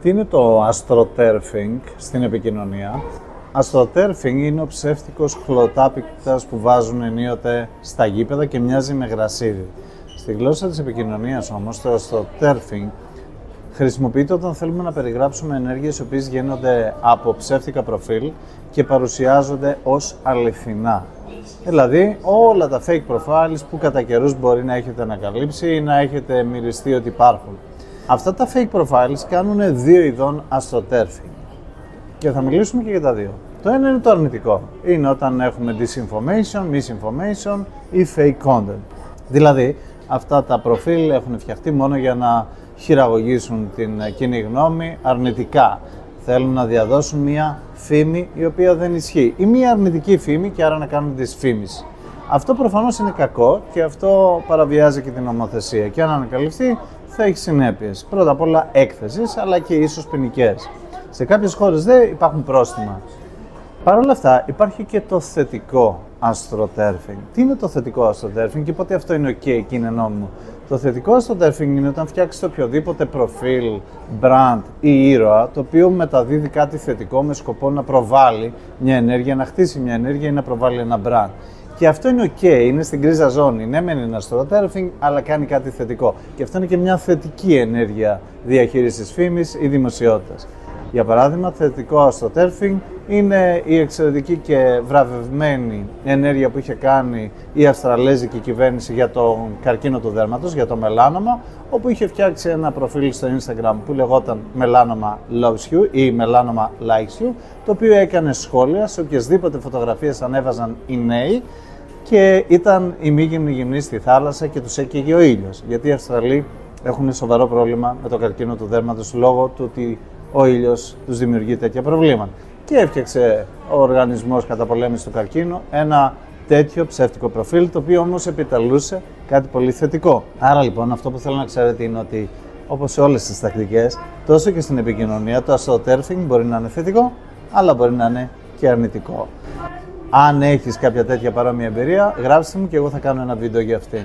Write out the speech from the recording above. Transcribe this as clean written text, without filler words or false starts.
Τι είναι το astroturfing στην επικοινωνία? Astroturfing είναι ο ψεύτικος χλωτάπικτας που βάζουν ενίοτε στα γήπεδα και μοιάζει με γρασίδι. Στη γλώσσα της επικοινωνίας όμως, το astroturfing χρησιμοποιείται όταν θέλουμε να περιγράψουμε ενέργειες οι οποίες γίνονται από ψεύτικα προφίλ και παρουσιάζονται ως αληθινά. Δηλαδή όλα τα fake profiles που κατά καιρούς μπορεί να έχετε ανακαλύψει ή να έχετε μυριστεί ότι υπάρχουν. Αυτά τα fake profiles κάνουν δύο ειδών astroturfing και θα μιλήσουμε και για τα δύο. Το ένα είναι το αρνητικό. Είναι όταν έχουμε disinformation, misinformation ή fake content. Δηλαδή αυτά τα προφίλ έχουν φτιαχτεί μόνο για να χειραγωγήσουν την κοινή γνώμη αρνητικά. Θέλουν να διαδώσουν μία φήμη η οποία δεν ισχύει ή μία αρνητική φήμη και άρα να κάνουν δυσφήμιση. Αυτό προφανώς είναι κακό και αυτό παραβιάζει και την νομοθεσία και αν ανακαλυφθεί θα έχει συνέπειες. Πρώτα απ' όλα έκθεσης αλλά και ίσως ποινικές. Σε κάποιες χώρες υπάρχουν πρόστιμα. Παρ' όλα αυτά υπάρχει και το θετικό astroturfing. Τι είναι το θετικό astroturfing και πότε αυτό είναι ok και είναι νόμιμο? Το θετικό astroturfing είναι όταν φτιάξετε οποιοδήποτε προφίλ, brand ή ήρωα το οποίο μεταδίδει κάτι θετικό με σκοπό να προβάλλει μια ενέργεια, να χτίσει μια ενέργεια ή να προβάλλει ένα brand. Και αυτό είναι ok, είναι στην γκρίζα ζώνη. Ναι, μεν είναι astroturfing, αλλά κάνει κάτι θετικό. Και αυτό είναι και μια θετική ενέργεια διαχείρισης φήμης ή δημοσιότητας. Για παράδειγμα, θετικό astroturfing είναι η εξαιρετική και βραβευμένη ενέργεια που είχε κάνει η Αυστραλέζικη κυβέρνηση για τον καρκίνο του δέρματος, για το μελάνομα, όπου είχε φτιάξει ένα προφίλ στο Instagram που λεγόταν Melanoma Loves You ή Melanoma Likes You, το οποίο έκανε σχόλια σε οποιασδήποτε φωτογραφίες ανέβαζαν οι νέοι και ήταν ημίγυμνοι γυμνοί στη θάλασσα και τους έκαιγε ο ήλιος, γιατί οι Αυστραλοί έχουν σοβαρό πρόβλημα με το καρκίνο του δέρματος λόγω του ότι ο ήλιος τους δημιουργεί τέτοια προβλήματα. Και έφτιαξε ο Οργανισμός Καταπολέμησης του Καρκίνου ένα τέτοιο ψεύτικο προφίλ, το οποίο όμως επιτελούσε κάτι πολύ θετικό. Άρα λοιπόν αυτό που θέλω να ξέρετε είναι ότι όπως σε όλες τις τακτικές, τόσο και στην επικοινωνία, το astroturfing μπορεί να είναι θετικό, αλλά μπορεί να είναι και αρνητικό. Αν έχεις κάποια τέτοια παρόμοια εμπειρία, γράψτε μου και εγώ θα κάνω ένα βίντεο για αυτήν.